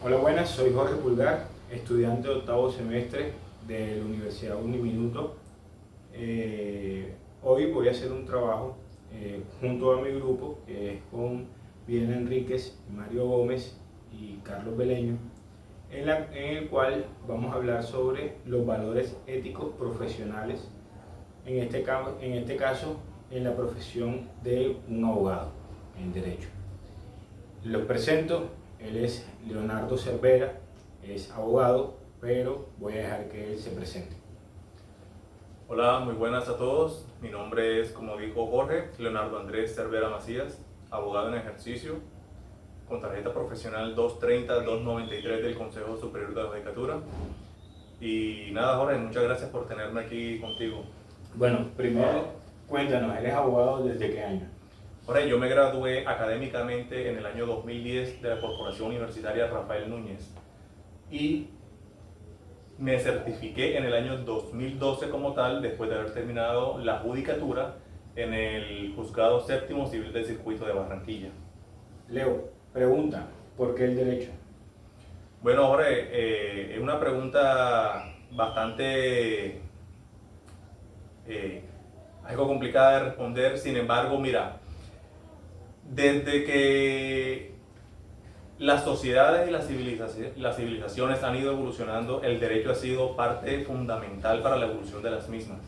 Hola, buenas, soy Jorge Pulgar, estudiante de octavo semestre de la Universidad Uniminuto. Hoy voy a hacer un trabajo junto a mi grupo, que es con Viena Enríquez, Mario Gómez y Carlos Beleño, en el cual vamos a hablar sobre los valores éticos profesionales, en este caso en la profesión de un abogado en derecho. Los presento. Él es Leonardo Cervera, es abogado, pero voy a dejar que él se presente. Hola, muy buenas a todos. Mi nombre es, como dijo Jorge, Leonardo Andrés Cervera Macías, abogado en ejercicio, con tarjeta profesional 230-293 del Consejo Superior de la Judicatura. Y nada, Jorge, muchas gracias por tenerme aquí contigo. Bueno, primero cuéntanos, ¿eres abogado desde qué año? Jorge, yo me gradué académicamente en el año 2010 de la Corporación Universitaria Rafael Núñez y me certifiqué en el año 2012 como tal, después de haber terminado la judicatura en el Juzgado Séptimo Civil del Circuito de Barranquilla. Leo, pregunta, ¿por qué el derecho? Bueno, Jorge, es una pregunta bastante algo complicada de responder. Sin embargo, mira, desde que las sociedades y las civilizaciones han ido evolucionando, el derecho ha sido parte fundamental para la evolución de las mismas.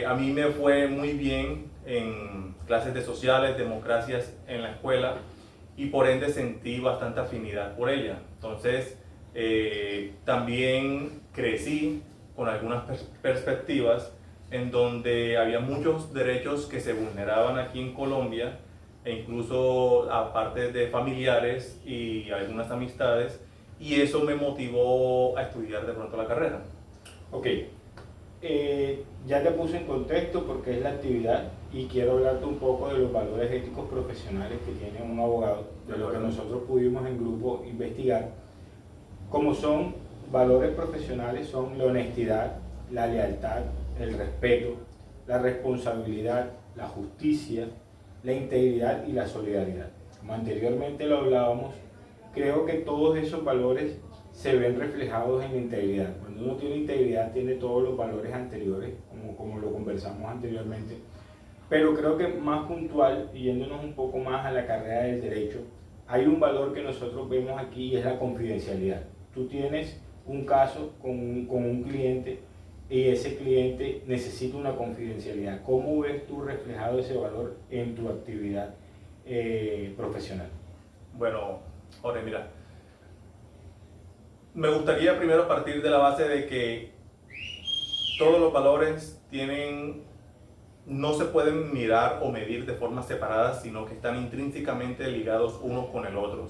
A mí me fue muy bien en clases de sociales, democracias en la escuela, y por ende sentí bastante afinidad por ella. Entonces, también crecí con algunas perspectivas en donde había muchos derechos que se vulneraban aquí en Colombia, e incluso aparte de familiares y algunas amistades, y eso me motivó a estudiar de pronto la carrera. Ok, ya te puse en contexto porque es la actividad y quiero hablarte un poco de los valores éticos profesionales que tiene un abogado, de lo que nosotros pudimos en grupo investigar. Como son valores profesionales, son la honestidad, la lealtad, el respeto, la responsabilidad, la justicia, la integridad y la solidaridad. Como anteriormente lo hablábamos, creo que todos esos valores se ven reflejados en la integridad. Cuando uno tiene integridad, tiene todos los valores anteriores, como lo conversamos anteriormente. Pero creo que más puntual, yéndonos un poco más a la carrera del derecho, hay un valor que nosotros vemos aquí y es la confidencialidad. Tú tienes un caso con un cliente y ese cliente necesita una confidencialidad. ¿Cómo ves tú reflejado ese valor en tu actividad profesional? Bueno, Jorge, mira, me gustaría primero partir de la base de que todos los valores no se pueden mirar o medir de forma separada, sino que están intrínsecamente ligados unos con el otro.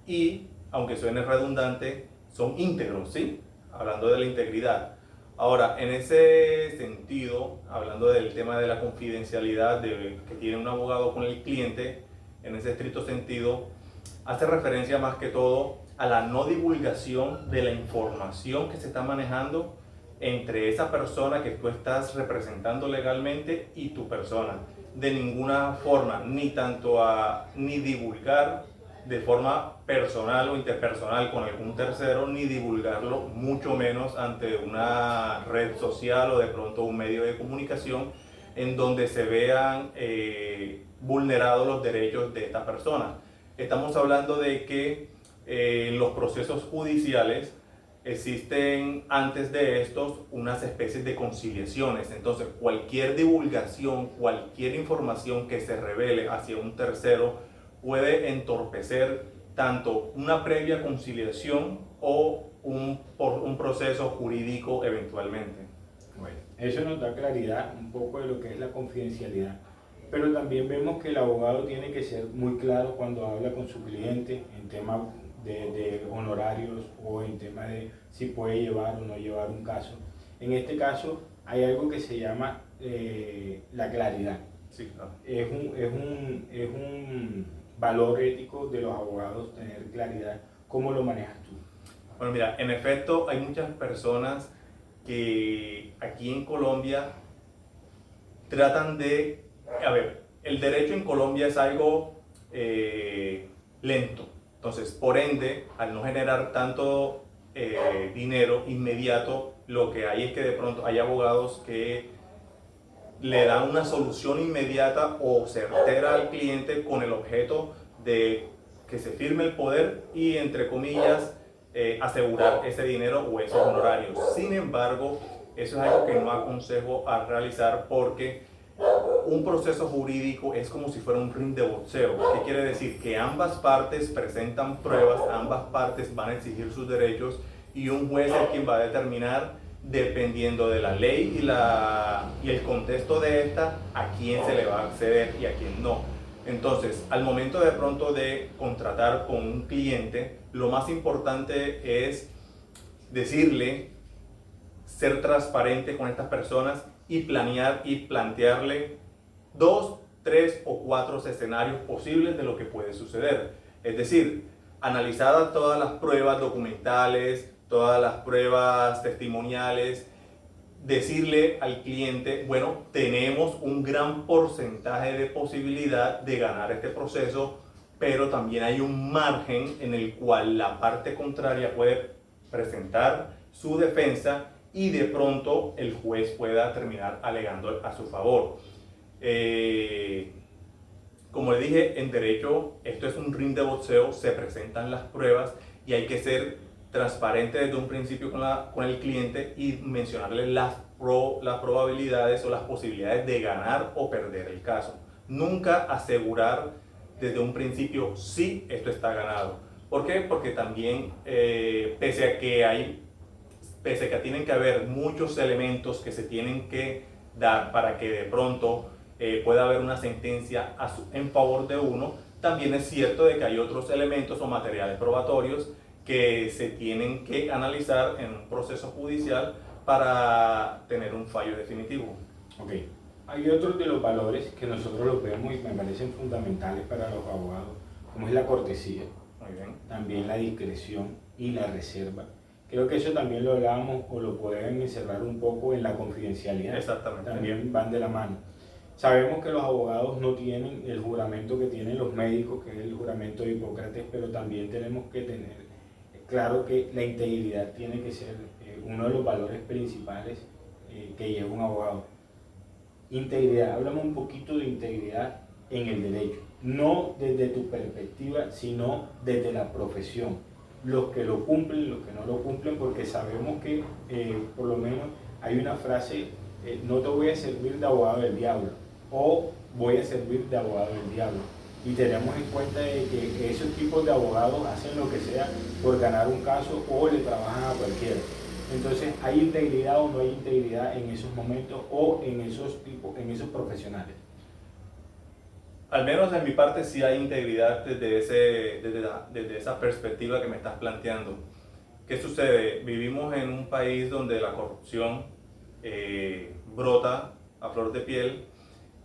Y, aunque suene redundante, son íntegros, ¿sí? Hablando de la integridad. Ahora, en ese sentido, hablando del tema de la confidencialidad que tiene un abogado con el cliente, en ese estricto sentido, hace referencia más que todo a la no divulgación de la información que se está manejando entre esa persona que tú estás representando legalmente y tu persona. De ninguna forma, ni divulgar de forma personal o interpersonal con algún tercero, ni divulgarlo, mucho menos ante una red social o de pronto un medio de comunicación en donde se vean vulnerados los derechos de esta persona. Estamos hablando de que en los procesos judiciales existen antes de estos unas especies de conciliaciones. Entonces, cualquier divulgación, cualquier información que se revele hacia un tercero puede entorpecer tanto una previa conciliación o un proceso jurídico eventualmente. Bueno, eso nos da claridad un poco de lo que es la confidencialidad, pero también vemos que el abogado tiene que ser muy claro cuando habla con su cliente en temas de honorarios o en tema de si puede llevar o no llevar un caso. En este caso hay algo que se llama la claridad. Sí, claro. Es un valor ético de los abogados tener claridad. ¿Cómo lo manejas tú? Bueno, mira, en efecto hay muchas personas que aquí en Colombia tratan a ver, el derecho en Colombia es algo lento, Entonces, por ende, al no generar tanto dinero inmediato, lo que hay es que de pronto hay abogados que le dan una solución inmediata o certera al cliente con el objeto de que se firme el poder y, entre comillas, asegurar ese dinero o esos honorarios. Sin embargo, eso es algo que no aconsejo a realizar, porque un proceso jurídico es como si fuera un ring de boxeo. ¿Qué quiere decir? Que ambas partes presentan pruebas, ambas partes van a exigir sus derechos y un juez es quien va a determinar, dependiendo de la ley y el contexto de esta, a quién se le va a acceder y a quién no. Entonces, al momento de pronto de contratar con un cliente, lo más importante es decirle, ser transparente con estas personas y planear y plantearle 2, 3 o 4 escenarios posibles de lo que puede suceder. Es decir, analizadas todas las pruebas documentales, todas las pruebas testimoniales, decirle al cliente, bueno, tenemos un gran porcentaje de posibilidad de ganar este proceso, pero también hay un margen en el cual la parte contraria puede presentar su defensa y de pronto el juez pueda terminar alegando a su favor. Como le dije, en derecho esto es un ring de boxeo, se presentan las pruebas y hay que ser transparente desde un principio con el cliente y mencionarle las probabilidades o las posibilidades de ganar o perder el caso. Nunca asegurar desde un principio sí, esto está ganado. ¿Por qué? Porque también pese a que tienen que haber muchos elementos que se tienen que dar para que de pronto pueda haber una sentencia en favor de uno, también es cierto de que hay otros elementos o materiales probatorios que se tienen que analizar en un proceso judicial para tener un fallo definitivo. Ok. Hay otros de los valores que nosotros los vemos y me parecen fundamentales para los abogados, como es la cortesía, Muy bien. también la discreción y la reserva. Creo que eso también lo hablábamos o lo pueden encerrar un poco en la confidencialidad. Exactamente. También van de la mano. Sabemos que los abogados no tienen el juramento que tienen los médicos, que es el juramento de Hipócrates, pero también tenemos que tener claro que la integridad tiene que ser uno de los valores principales que lleva un abogado. Integridad, háblame un poquito de integridad en el derecho, no desde tu perspectiva, sino desde la profesión. Los que lo cumplen, los que no lo cumplen, porque sabemos que por lo menos hay una frase, no te voy a servir de abogado del diablo, o voy a servir de abogado del diablo. Y tenemos en cuenta de que esos tipos de abogados hacen lo que sea por ganar un caso o le trabajan a cualquiera. Entonces, ¿hay integridad o no hay integridad en esos momentos o en esos profesionales? Al menos en mi parte sí hay integridad desde esa perspectiva que me estás planteando. ¿Qué sucede? Vivimos en un país donde la corrupción brota a flor de piel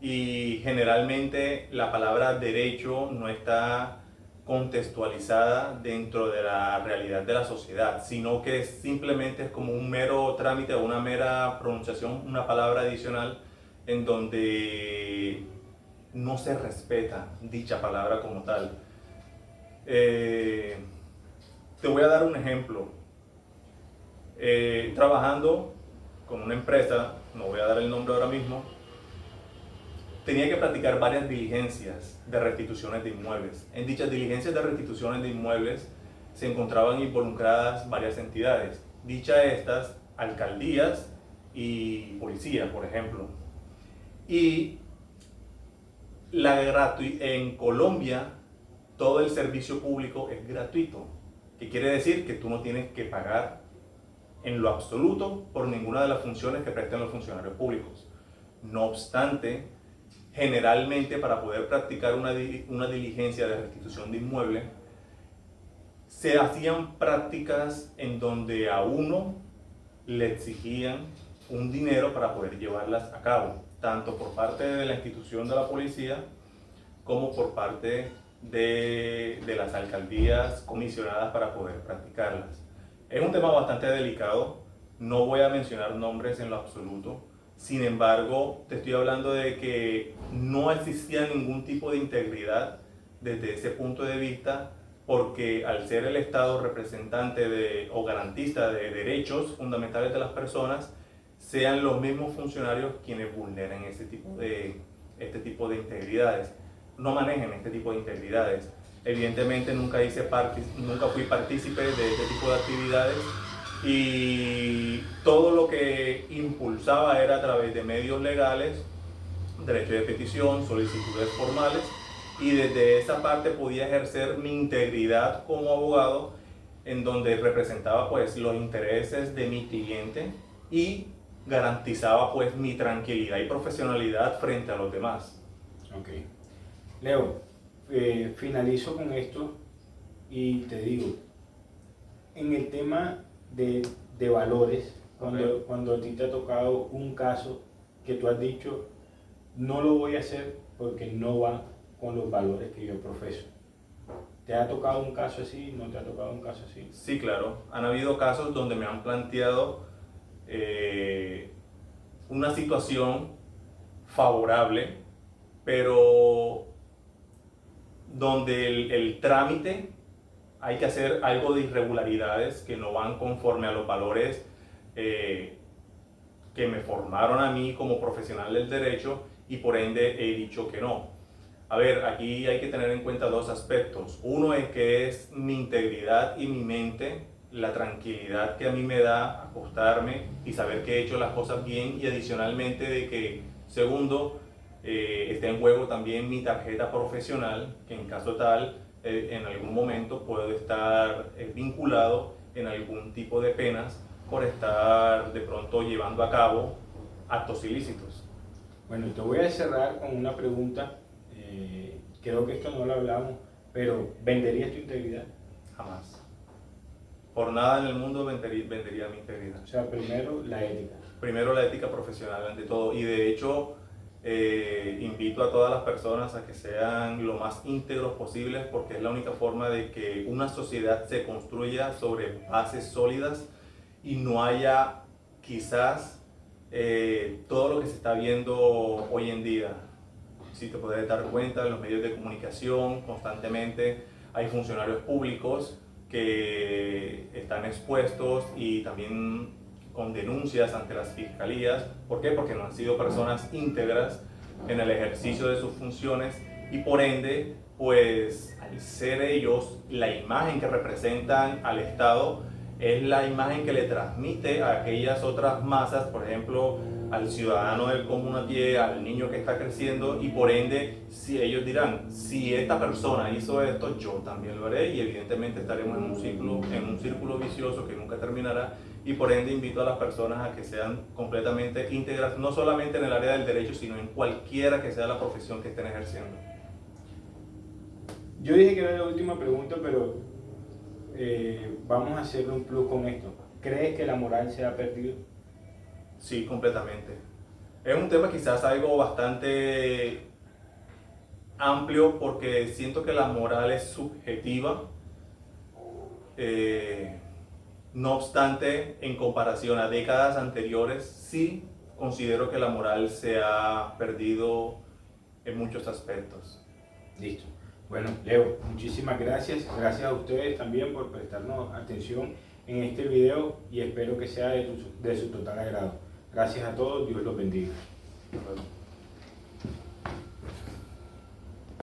y generalmente la palabra derecho no está contextualizada dentro de la realidad de la sociedad, sino que simplemente es como un mero trámite o una mera pronunciación, una palabra adicional en donde no se respeta dicha palabra como tal. Te voy a dar un ejemplo. Trabajando con una empresa, no voy a dar el nombre ahora mismo, tenía que practicar varias diligencias de restituciones de inmuebles. En dichas diligencias de restituciones de inmuebles se encontraban involucradas varias entidades, dichas estas, alcaldías y policía, por ejemplo. Y en Colombia todo el servicio público es gratuito, que quiere decir que tú no tienes que pagar en lo absoluto por ninguna de las funciones que prestan los funcionarios públicos. No obstante, generalmente para poder practicar una diligencia de restitución de inmueble, se hacían prácticas en donde a uno le exigían un dinero para poder llevarlas a cabo, tanto por parte de la institución de la policía como por parte de las alcaldías comisionadas para poder practicarlas. Es un tema bastante delicado, no voy a mencionar nombres en lo absoluto. Sin embargo, te estoy hablando de que no existía ningún tipo de integridad desde ese punto de vista porque al ser el Estado representante o garantista de derechos fundamentales de las personas, sean los mismos funcionarios quienes vulneren este tipo de integridades, no manejen este tipo de integridades. Evidentemente nunca fui partícipe de este tipo de actividades y todo lo que impulsaba era a través de medios legales, derecho de petición, solicitudes formales, y desde esa parte podía ejercer mi integridad como abogado, en donde representaba pues los intereses de mi cliente y garantizaba pues mi tranquilidad y profesionalidad frente a los demás. Ok. Leo, finalizo con esto y te digo, en el tema de valores, cuando a ti te ha tocado un caso que tú has dicho, no lo voy a hacer porque no va con los valores que yo profeso. ¿Te ha tocado un caso así? ¿No te ha tocado un caso así? Sí, claro. Han habido casos donde me han planteado una situación favorable, pero donde el trámite hay que hacer algo de irregularidades que no van conforme a los valores que me formaron a mí como profesional del derecho, y por ende he dicho que no. A ver, aquí hay que tener en cuenta dos aspectos. Uno es que es mi integridad y mi mente, la tranquilidad que a mí me da acostarme y saber que he hecho las cosas bien, y adicionalmente de que, segundo, está en juego también mi tarjeta profesional, que en caso tal, en algún momento puedo estar vinculado en algún tipo de penas por estar de pronto llevando a cabo actos ilícitos. Bueno, te voy a cerrar con una pregunta. Creo que esto no lo hablamos, pero ¿venderías tu integridad? Jamás. Por nada en el mundo vendería mi integridad. O sea, primero la ética. Primero la ética profesional ante todo, y de hecho invito a todas las personas a que sean lo más íntegros posibles, porque es la única forma de que una sociedad se construya sobre bases sólidas y no haya quizás todo lo que se está viendo hoy en día. Si te puedes dar cuenta, en los medios de comunicación constantemente hay funcionarios públicos que están expuestos y también con denuncias ante las fiscalías. ¿Por qué? Porque no han sido personas íntegras en el ejercicio de sus funciones, y por ende, pues al ser ellos la imagen que representan al Estado, es la imagen que le transmite a aquellas otras masas, por ejemplo, al ciudadano del común a pie, al niño que está creciendo, y por ende, si ellos dirán, si esta persona hizo esto, yo también lo haré, y evidentemente estaremos en un círculo vicioso que nunca terminará. Y por ende invito a las personas a que sean completamente íntegras, no solamente en el área del derecho, sino en cualquiera que sea la profesión que estén ejerciendo. Yo dije que era la última pregunta, pero vamos a hacerle un plus con esto. ¿Crees que la moral se ha perdido? Sí, completamente. Es un tema quizás algo bastante amplio, porque siento que la moral es subjetiva. No obstante, en comparación a décadas anteriores, sí considero que la moral se ha perdido en muchos aspectos. Listo. Bueno, Leo, muchísimas gracias. Gracias a ustedes también por prestarnos atención en este video, y espero que sea de su total agrado. Gracias a todos, Dios los bendiga. Bueno.